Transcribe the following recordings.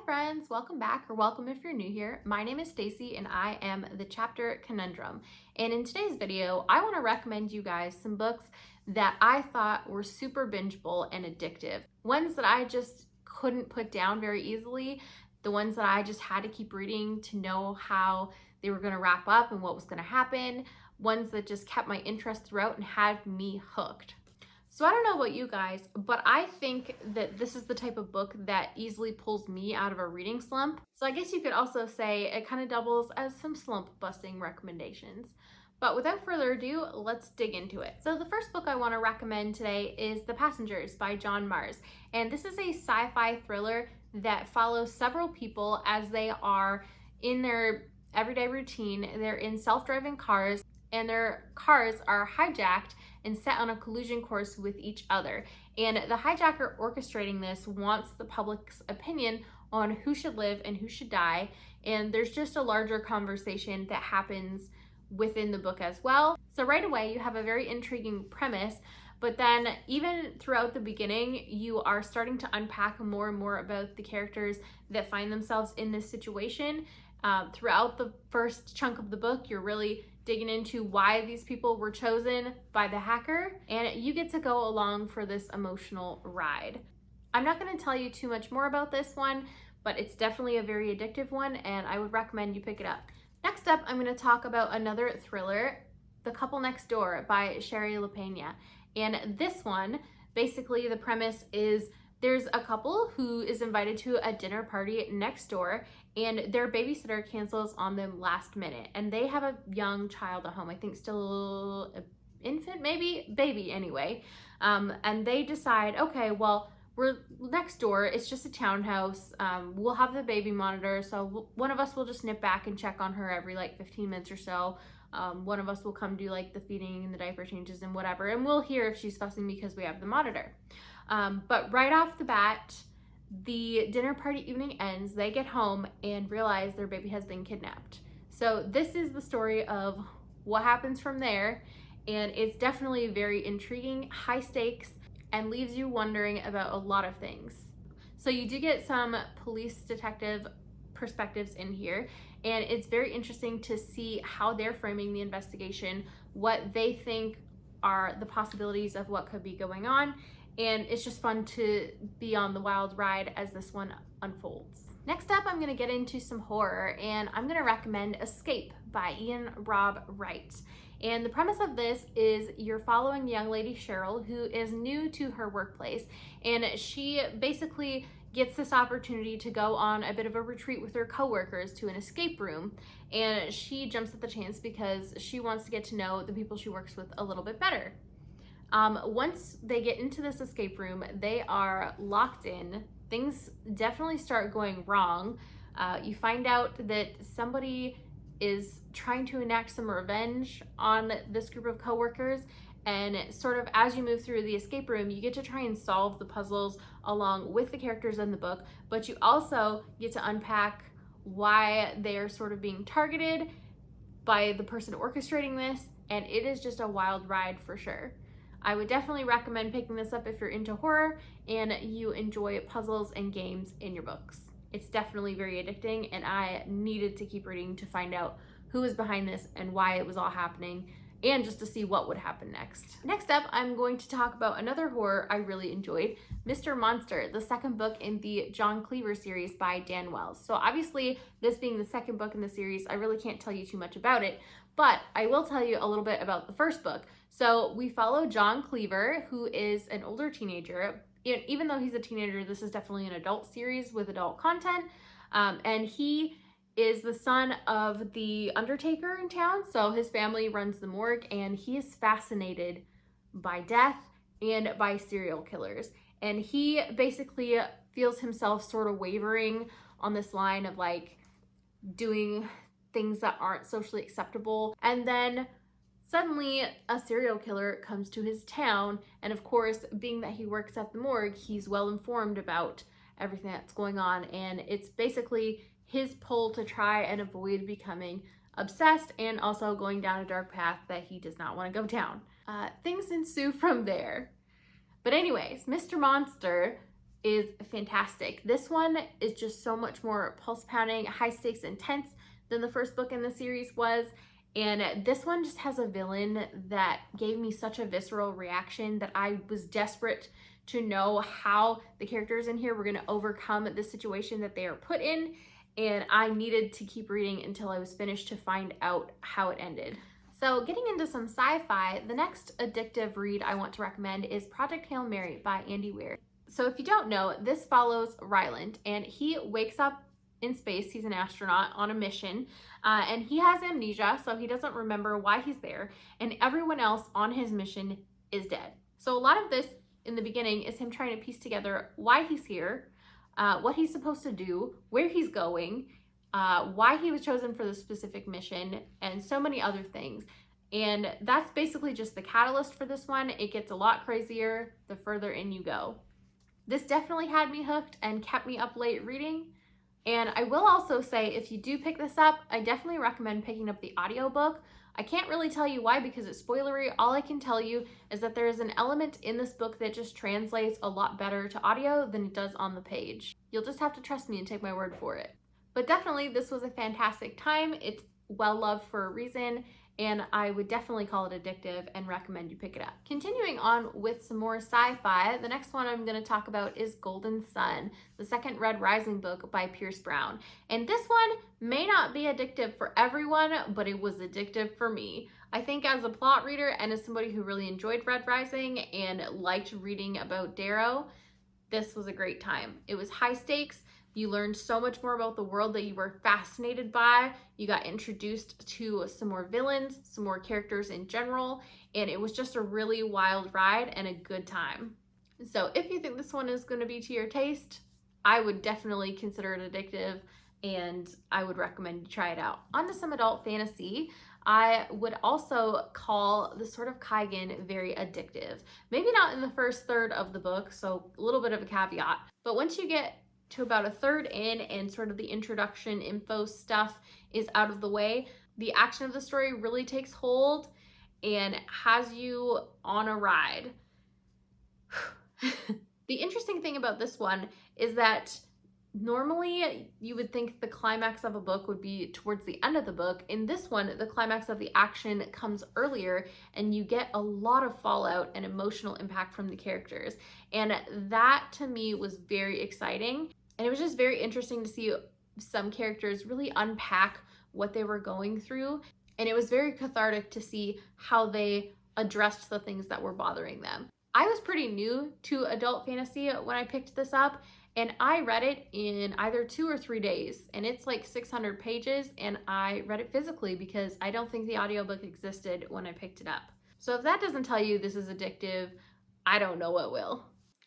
friends, welcome back, or welcome if you're new here. My name is Stacy and I am the Chapter Conundrum. And in today's video, I want to recommend you guys some books that I thought were super bingeable and addictive. Ones that I just couldn't put down very easily, the ones that I just had to keep reading to know how they were going to wrap up and what was going to happen, ones that just kept my interest throughout and had me hooked. So I don't know about you guys, but I think that this is the type of book that easily pulls me out of a reading slump. So I guess you could also say it kind of doubles as some slump busting recommendations. But without further ado, let's dig into it. So the first book I want to recommend today is The Passengers by John Marrs. And this is a sci-fi thriller that follows several people as they are in their everyday routine. They're in self-driving cars and their cars are hijacked and set on a collision course with each other. And the hijacker orchestrating this wants the public's opinion on who should live and who should die. And there's just a larger conversation that happens within the book as well. So right away, you have a very intriguing premise, but then even throughout the beginning, you are starting to unpack more and more about the characters that find themselves in this situation. Throughout the first chunk of the book, you're really digging into why these people were chosen by the hacker, and you get to go along for this emotional ride. I'm not going to tell you too much more about this one, but it's definitely a very addictive one, and I would recommend you pick it up. Next up, I'm going to talk about another thriller, The Couple Next Door by Sherry LaPena. And this one, basically the premise is there's a couple who is invited to a dinner party next door, and their babysitter cancels on them last minute. And they have a young child at home, I think still an infant, maybe? Baby anyway. And they decide, okay, well, we're next door, it's just a townhouse. We'll have the baby monitor, so one of us will just nip back and check on her every like 15 minutes or so. One of us will come do like the feeding and the diaper changes and whatever, and we'll hear if she's fussing because we have the monitor. But right off the bat, the dinner party evening ends, they get home and realize their baby has been kidnapped. So this is the story of what happens from there, and it's definitely very intriguing, high stakes, and leaves you wondering about a lot of things. So you do get some police detective perspectives in here, and it's very interesting to see how they're framing the investigation, what they think are the possibilities of what could be going on, and it's just fun to be on the wild ride as this one unfolds. Next up, I'm gonna get into some horror, and I'm gonna recommend Escape by Ian Rob Wright. And the premise of this is you're following young lady Cheryl, who is new to her workplace, and she basically gets this opportunity to go on a bit of a retreat with her coworkers to an escape room, and she jumps at the chance because she wants to get to know the people she works with a little bit better. Once they get into this escape room, they are locked in. Things definitely start going wrong. You find out that somebody is trying to enact some revenge on this group of coworkers, and sort of as you move through the escape room, you get to try and solve the puzzles along with the characters in the book, but you also get to unpack why they're sort of being targeted by the person orchestrating this, and it is just a wild ride for sure. I would definitely recommend picking this up if you're into horror and you enjoy puzzles and games in your books. It's definitely very addicting, and I needed to keep reading to find out who was behind this and why it was all happening, and just to see what would happen next. Next up, I'm going to talk about another horror I really enjoyed, Mr. Monster, the second book in the John Cleaver series by Dan Wells. So obviously, this being the second book in the series, I really can't tell you too much about it, but I will tell you a little bit about the first book. So we follow John Cleaver, who is an older teenager. Even though he's a teenager, this is definitely an adult series with adult content, and he is the son of the undertaker in town, so his family runs the morgue, and he is fascinated by death and by serial killers. And he basically feels himself sort of wavering on this line of like doing things that aren't socially acceptable. And then suddenly a serial killer comes to his town, and of course, being that he works at the morgue, he's well informed about everything that's going on, and it's basically his pull to try and avoid becoming obsessed and also going down a dark path that he does not want to go down. Things ensue from there. But anyways, Mr. Monster is fantastic. This one is just so much more pulse pounding, high stakes, intense than the first book in the series was. And this one just has a villain that gave me such a visceral reaction that I was desperate to know how the characters in here were going to overcome the situation that they are put in. And I needed to keep reading until I was finished to find out how it ended. So getting into some sci-fi, the next addictive read I want to recommend is Project Hail Mary by Andy Weir. So if you don't know, this follows Ryland, and he wakes up in space. He's an astronaut on a mission, and he has amnesia, so he doesn't remember why he's there, and everyone else on his mission is dead. So a lot of this in the beginning is him trying to piece together why he's here, what he's supposed to do, where he's going, why he was chosen for the specific mission, and so many other things. And that's basically just the catalyst for this one. It gets a lot crazier the further in you go. This definitely had me hooked and kept me up late reading. And I will also say, if you do pick this up, I definitely recommend picking up the audiobook. I can't really tell you why because it's spoilery. All I can tell you is that there is an element in this book that just translates a lot better to audio than it does on the page. You'll just have to trust me and take my word for it. But definitely, this was a fantastic time. It's well loved for a reason, and I would definitely call it addictive and recommend you pick it up. Continuing on with some more sci-fi, the next one I'm going to talk about is Golden Sun, the second Red Rising book by Pierce Brown. And this one may not be addictive for everyone, but it was addictive for me. I think as a plot reader and as somebody who really enjoyed Red Rising and liked reading about Darrow, this was a great time. It was high stakes. You learned so much more about the world that you were fascinated by. You got introduced to some more villains, some more characters in general, and it was just a really wild ride and a good time. So if you think this one is going to be to your taste, I would definitely consider it addictive, and I would recommend you try it out. On to some adult fantasy. I would also call the Sword of Kaigen very addictive. Maybe not in the first third of the book, so a little bit of a caveat, but once you get to about a third in and sort of the introduction info stuff is out of the way, the action of the story really takes hold and has you on a ride. The interesting thing about this one is that normally you would think the climax of a book would be towards the end of the book. In this one, the climax of the action comes earlier and you get a lot of fallout and emotional impact from the characters. And that to me was very exciting. And it was just very interesting to see some characters really unpack what they were going through. And it was very cathartic to see how they addressed the things that were bothering them. I was pretty new to adult fantasy when I picked this up, and I read it in either 2 or 3 days. And it's like 600 pages, and I read it physically because I don't think the audiobook existed when I picked it up. So if that doesn't tell you this is addictive, I don't know what will.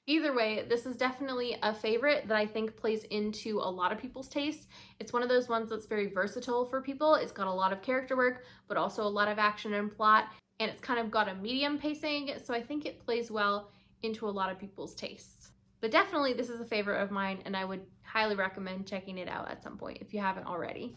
Either way, this is definitely a favorite that I think plays into a lot of people's taste. It's one of those ones that's very versatile for people. It's got a lot of character work, but also a lot of action and plot, and it's kind of got a medium pacing, so I think it plays well into a lot of people's tastes. But definitely this is a favorite of mine, and I would highly recommend checking it out at some point if you haven't already.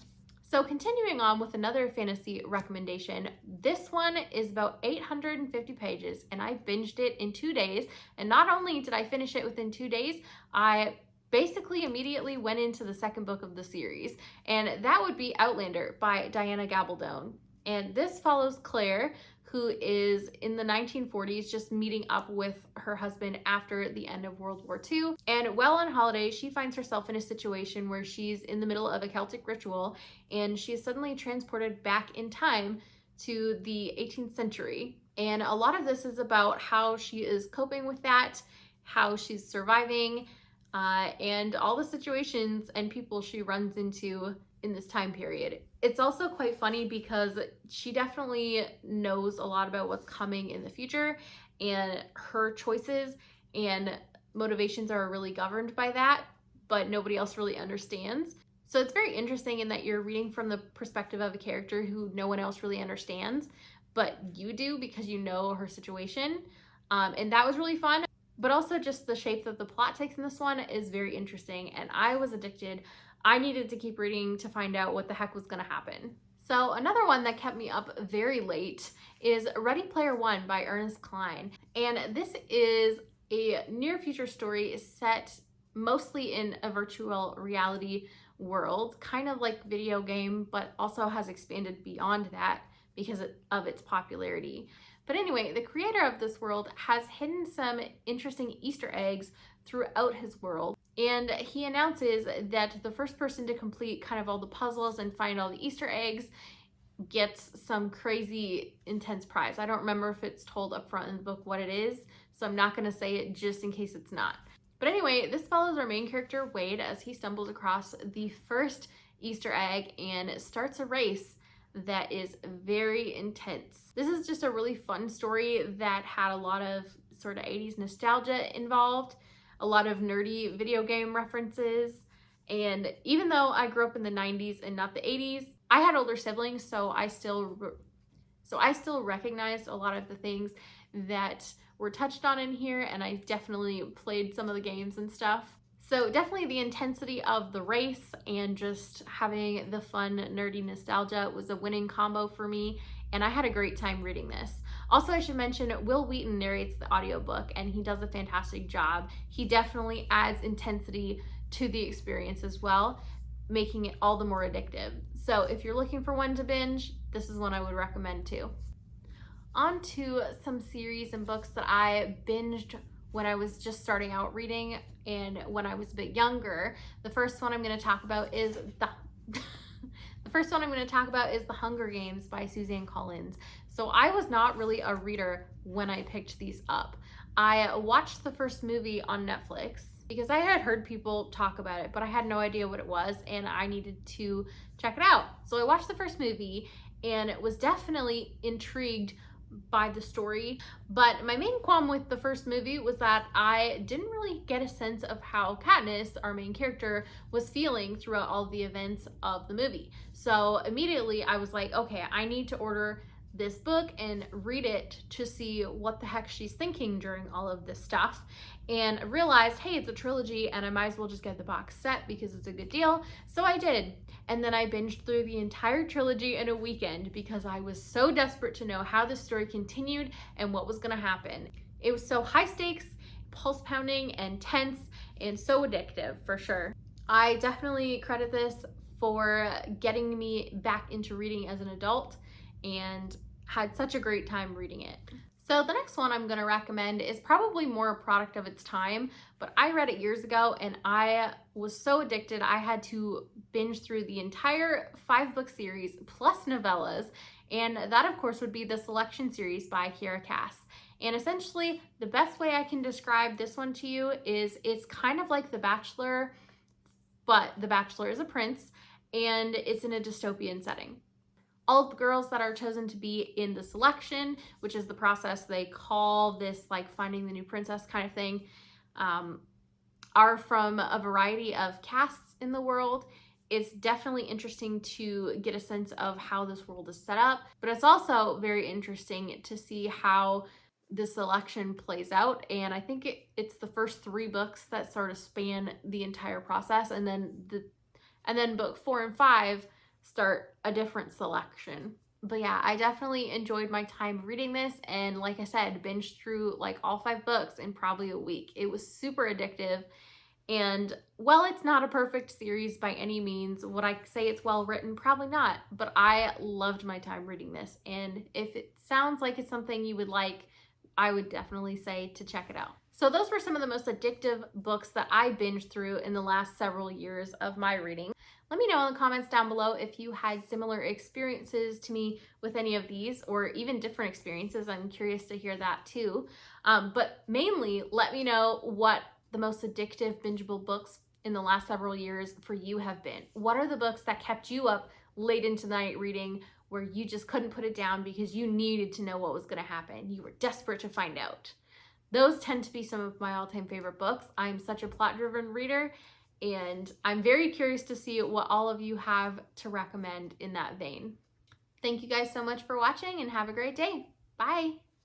So continuing on with another fantasy recommendation, this one is about 850 pages and I binged it in 2 days. And not only did I finish it within 2 days, I basically immediately went into the second book of the series, and that would be Outlander by Diana Gabaldon. And this follows Claire, who is in the 1940s just meeting up with her husband after the end of World War II. And while on holiday, she finds herself in a situation where she's in the middle of a Celtic ritual and she is suddenly transported back in time to the 18th century. And a lot of this is about how she is coping with that, how she's surviving, and all the situations and people she runs into in this time period. It's also quite funny because she definitely knows a lot about what's coming in the future, and her choices and motivations are really governed by that, but nobody else really understands. So it's very interesting in that you're reading from the perspective of a character who no one else really understands, but you do because you know her situation. And that was really fun. But also just the shape that the plot takes in this one is very interesting, and I was addicted. I needed to keep reading to find out what the heck was going to happen. So another one that kept me up very late is Ready Player One by Ernest Cline. And this is a near future story set mostly in a virtual reality world, kind of like video game, but also has expanded beyond that because of its popularity. But anyway, the creator of this world has hidden some interesting Easter eggs throughout his world. And he announces that the first person to complete kind of all the puzzles and find all the Easter eggs gets some crazy intense prize. I don't remember if it's told up front in the book what it is, so I'm not going to say it just in case it's not. But anyway, this follows our main character Wade as he stumbles across the first Easter egg and starts a race that is very intense. This is just a really fun story that had a lot of sort of 80s nostalgia involved, a lot of nerdy video game references. And even though I grew up in the 90s and not the 80s, I had older siblings, so I still recognized a lot of the things that were touched on in here, and I definitely played some of the games and stuff. So definitely the intensity of the race and just having the fun, nerdy nostalgia was a winning combo for me, and I had a great time reading this. Also, I should mention, Will Wheaton narrates the audiobook, and he does a fantastic job. He definitely adds intensity to the experience as well, making it all the more addictive. So if you're looking for one to binge, this is one I would recommend too. On to some series and books that I binged when I was just starting out reading and when I was a bit younger. The first one I'm going to talk about is The Hunger Games by Suzanne Collins. So I was not really a reader when I picked these up. I watched the first movie on Netflix because I had heard people talk about it, but I had no idea what it was and I needed to check it out. So I watched the first movie and was definitely intrigued by the story. But my main qualm with the first movie was that I didn't really get a sense of how Katniss, our main character, was feeling throughout all the events of the movie. So immediately I was like, okay, I need to order this book and read it to see what the heck she's thinking during all of this stuff, and realized, hey, it's a trilogy and I might as well just get the box set because it's a good deal. So I did, and then I binged through the entire trilogy in a weekend because I was so desperate to know how the story continued and what was going to happen. It was so high stakes, pulse pounding, and tense, and so addictive for sure. I definitely credit this for getting me back into reading as an adult, and had such a great time reading it. So the next one I'm going to recommend is probably more a product of its time, but I read it years ago and I was so addicted I had to binge through the entire 5-book series plus novellas, and that of course would be the Selection series by Kiera Cass. And essentially the best way I can describe this one to you is it's kind of like The Bachelor, but The Bachelor is a prince and it's in a dystopian setting. All of the girls that are chosen to be in the selection, which is the process they call this like finding the new princess kind of thing, are from a variety of castes in the world. It's definitely interesting to get a sense of how this world is set up, but it's also very interesting to see how this selection plays out. And I think it's the first 3 books that sort of span the entire process, and then book 4 and 5 start a different selection. But yeah, I definitely enjoyed my time reading this, and like I said, binged through like all 5 books in probably a week. It was super addictive, and while it's not a perfect series by any means, would I say it's well written? Probably not, but I loved my time reading this, and if it sounds like it's something you would like, I would definitely say to check it out. So those were some of the most addictive books that I binged through in the last several years of my reading. Let me know in the comments down below if you had similar experiences to me with any of these, or even different experiences. I'm curious to hear that too. But mainly, let me know what the most addictive bingeable books in the last several years for you have been. What are the books that kept you up late into the night reading, where you just couldn't put it down because you needed to know what was going to happen? You were desperate to find out. Those tend to be some of my all-time favorite books. I'm such a plot-driven reader, and I'm very curious to see what all of you have to recommend in that vein. Thank you guys so much for watching, and have a great day. Bye!